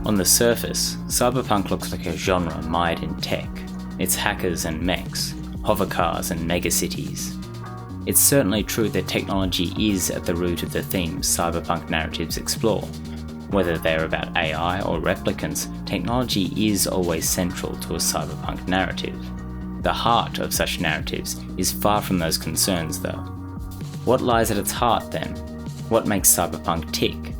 On the surface, Cyberpunk looks like a genre mired in tech. It's hackers and mechs, hovercars and megacities. It's certainly true that technology is at the root of the themes cyberpunk narratives explore. Whether they're about AI or replicants, technology is always central to a cyberpunk narrative. The heart of such narratives is far from those concerns though. What lies at its heart then? What makes cyberpunk tick?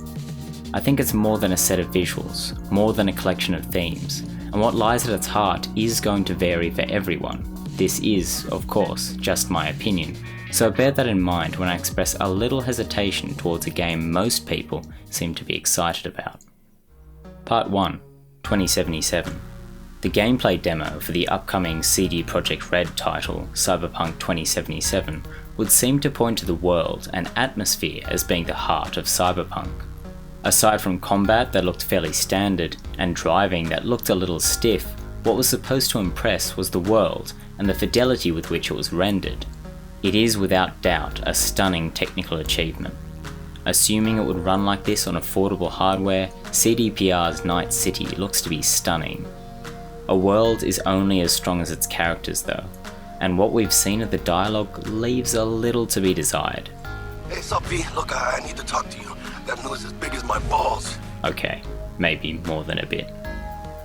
I think it's more than a set of visuals, more than a collection of themes, and what lies at its heart is going to vary for everyone. This is, of course, just my opinion, so bear that in mind when I express a little hesitation towards a game most people seem to be excited about. Part 1, 2077. The gameplay demo for the upcoming CD Projekt Red title, Cyberpunk 2077, would seem to point to the world and atmosphere as being the heart of Cyberpunk. Aside from combat that looked fairly standard and driving that looked a little stiff, what was supposed to impress was the world and the fidelity with which it was rendered. It is without doubt a stunning technical achievement. Assuming it would run like this on affordable hardware, CDPR's Night City looks to be stunning. A world is only as strong as its characters though, and what we've seen of the dialogue leaves a little to be desired. Hey Sophie, look, I need to talk to you. That news is as big as my balls. Okay, maybe more than a bit.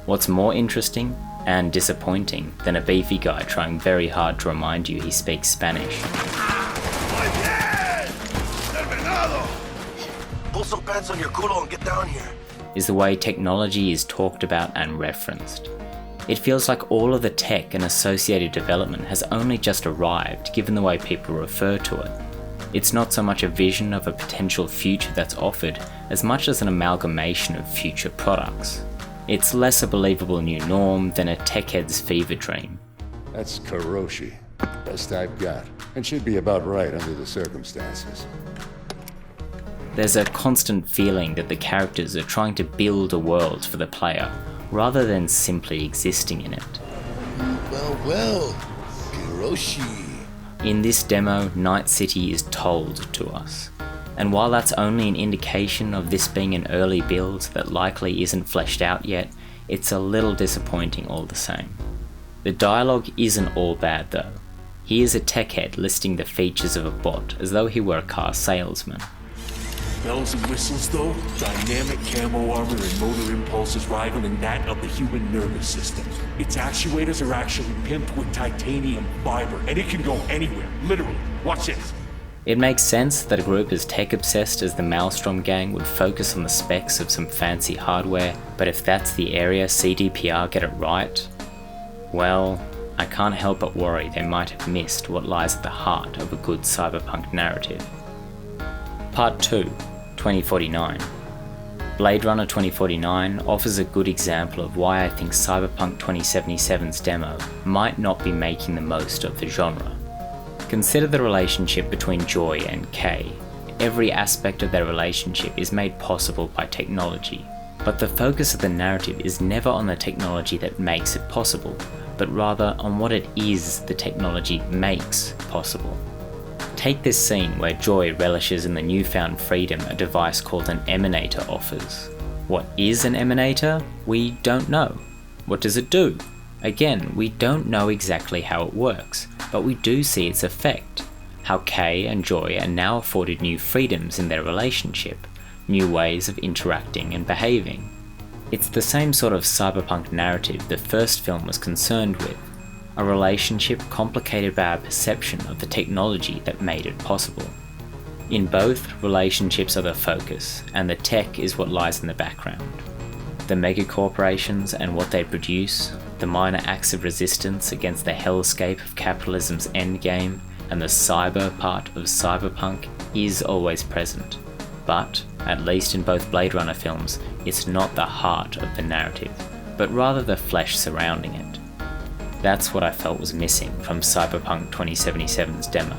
What's more interesting and disappointing than a beefy guy trying very hard to remind you he speaks Spanish? Pull some pants on your culo and get down here. Is the way technology is talked about and referenced. It feels like all of the tech and associated development has only just arrived given the way people refer to it. It's not so much a vision of a potential future that's offered as much as an amalgamation of future products. It's less a believable new norm than a tech head's fever dream. That's Karoshi. Best I've got, and should be about right under the circumstances. There's a constant feeling that the characters are trying to build a world for the player, rather than simply existing in it. Well, Karoshi. In this demo, Night City is told to us. And while that's only an indication of this being an early build that likely isn't fleshed out yet, it's a little disappointing all the same. The dialogue isn't all bad though. Here's a tech head listing the features of a bot as though he were a car salesman. Bells and whistles though, dynamic camo armor and motor impulses rivaling that of the human nervous system. Its actuators are actually pimped with titanium fiber, and it can go anywhere, literally. Watch this. It makes sense that a group as tech-obsessed as the Maelstrom gang would focus on the specs of some fancy hardware, but if that's the area CDPR get it right, well, I can't help but worry they might have missed what lies at the heart of a good cyberpunk narrative. Part 2, 2049. Blade Runner 2049 offers a good example of why I think Cyberpunk 2077's demo might not be making the most of the genre. Consider the relationship between Joy and Kay. Every aspect of their relationship is made possible by technology, but the focus of the narrative is never on the technology that makes it possible, but rather on what it is the technology makes possible. Take this scene where Joy relishes in the newfound freedom a device called an emanator offers. What is an emanator? We don't know. What does it do? Again, we don't know exactly how it works, but we do see its effect. How Kay and Joy are now afforded new freedoms in their relationship, new ways of interacting and behaving. It's the same sort of cyberpunk narrative the first film was concerned with. A relationship complicated by our perception of the technology that made it possible. In both, relationships are the focus, and the tech is what lies in the background. The megacorporations and what they produce, the minor acts of resistance against the hellscape of capitalism's endgame, and the cyber part of cyberpunk is always present. But, at least in both Blade Runner films, it's not the heart of the narrative, but rather the flesh surrounding it. That's what I felt was missing from Cyberpunk 2077's demo.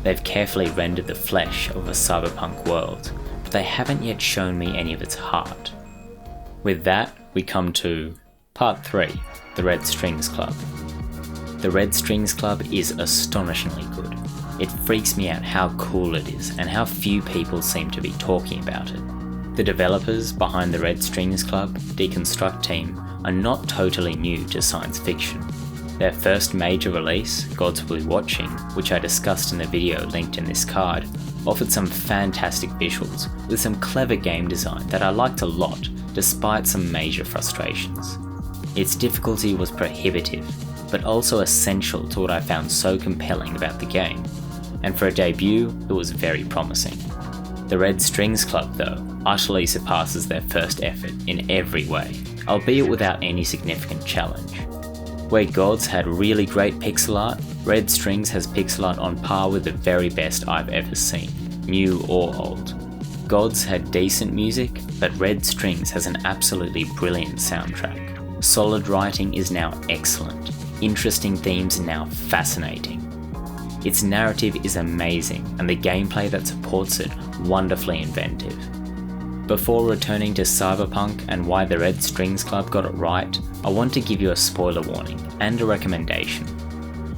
They've carefully rendered the flesh of a cyberpunk world, but they haven't yet shown me any of its heart. With that, we come to Part 3, The Red Strings Club. The Red Strings Club is astonishingly good. It freaks me out how cool it is and how few people seem to be talking about it. The developers behind the Red Strings Club, Deconstruct team, are not totally new to science fiction. Their first major release, Gods Will Be Watching, which I discussed in the video linked in this card, offered some fantastic visuals with some clever game design that I liked a lot despite some major frustrations. Its difficulty was prohibitive, but also essential to what I found so compelling about the game, and for a debut it was very promising. The Red Strings Club, though, utterly surpasses their first effort in every way, albeit without any significant challenge. Where Gods had really great pixel art, Red Strings has pixel art on par with the very best I've ever seen, new or old. Gods had decent music, but Red Strings has an absolutely brilliant soundtrack. Solid writing is now excellent, interesting themes are now fascinating. Its narrative is amazing, and the gameplay that supports it wonderfully inventive. Before returning to Cyberpunk and why the Red Strings Club got it right, I want to give you a spoiler warning and a recommendation.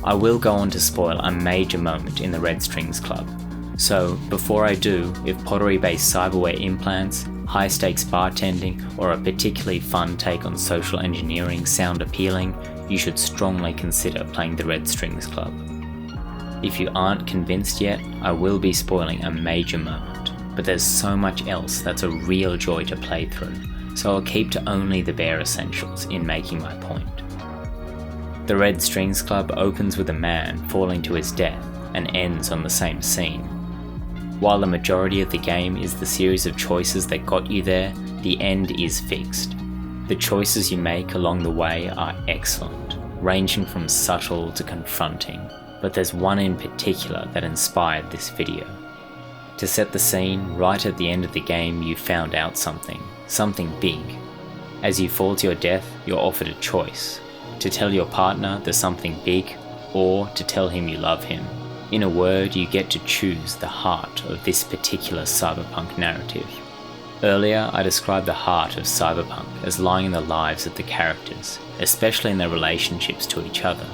I will go on to spoil a major moment in the Red Strings Club, so before I do, if pottery-based cyberware implants, high-stakes bartending, or a particularly fun take on social engineering sound appealing, you should strongly consider playing the Red Strings Club. If you aren't convinced yet, I will be spoiling a major moment, but there's so much else that's a real joy to play through, so I'll keep to only the bare essentials in making my point. The Red Strings Club opens with a man falling to his death and ends on the same scene. While the majority of the game is the series of choices that got you there, the end is fixed. The choices you make along the way are excellent, ranging from subtle to confronting, but there's one in particular that inspired this video. To set the scene, right at the end of the game you found out something big. As you fall to your death, you're offered a choice: to tell your partner there's something big, or to tell him you love him. In a word, you get to choose the heart of this particular cyberpunk narrative. Earlier, I described the heart of Cyberpunk as lying in the lives of the characters, especially in their relationships to each other.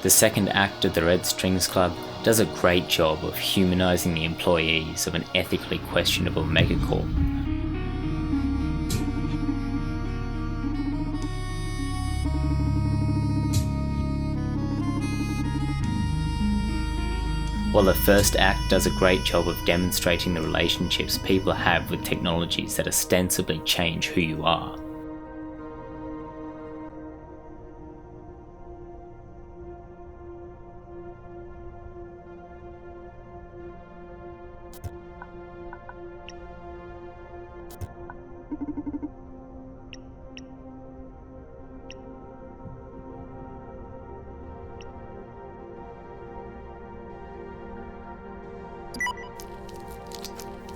The second act of the Red Strings Club does a great job of humanizing the employees of an ethically questionable megacorp. While the first act does a great job of demonstrating the relationships people have with technologies that ostensibly change who you are.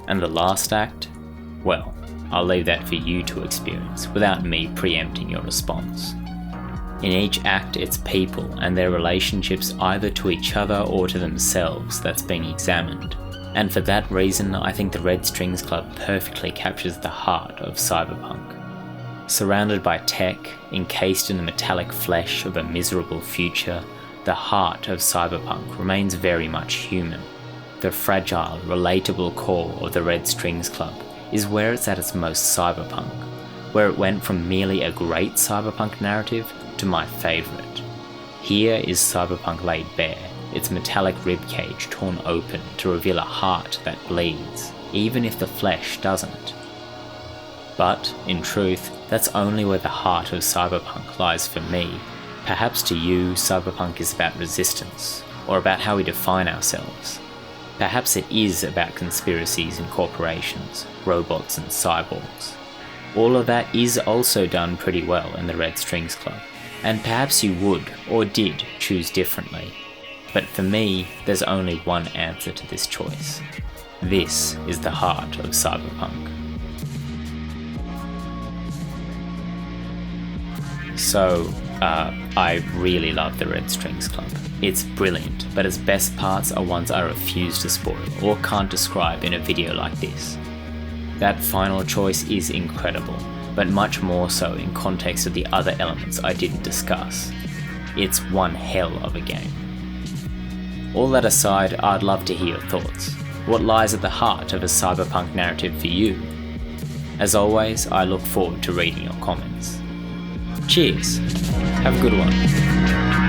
And the last act? Well, I'll leave that for you to experience without me preempting your response. In each act, it's people and their relationships either to each other or to themselves that's being examined. And for that reason, I think the Red Strings Club perfectly captures the heart of Cyberpunk. Surrounded by tech, encased in the metallic flesh of a miserable future, the heart of Cyberpunk remains very much human. The fragile, relatable core of the Red Strings Club is where it's at its most cyberpunk, where it went from merely a great cyberpunk narrative to my favourite. Here is cyberpunk laid bare, its metallic ribcage torn open to reveal a heart that bleeds, even if the flesh doesn't. But, in truth, that's only where the heart of cyberpunk lies for me. Perhaps to you, cyberpunk is about resistance, or about how we define ourselves. Perhaps it is about conspiracies and corporations, robots and cyborgs. All of that is also done pretty well in the Red Strings Club, and perhaps you would, or did, choose differently. But for me, there's only one answer to this choice. This is the heart of Cyberpunk. So, I really love the Red Strings Club. It's brilliant, but its best parts are ones I refuse to spoil or can't describe in a video like this. That final choice is incredible, but much more so in context of the other elements I didn't discuss. It's one hell of a game. All that aside, I'd love to hear your thoughts. What lies at the heart of a cyberpunk narrative for you? As always, I look forward to reading your comments. Cheers. Have a good one.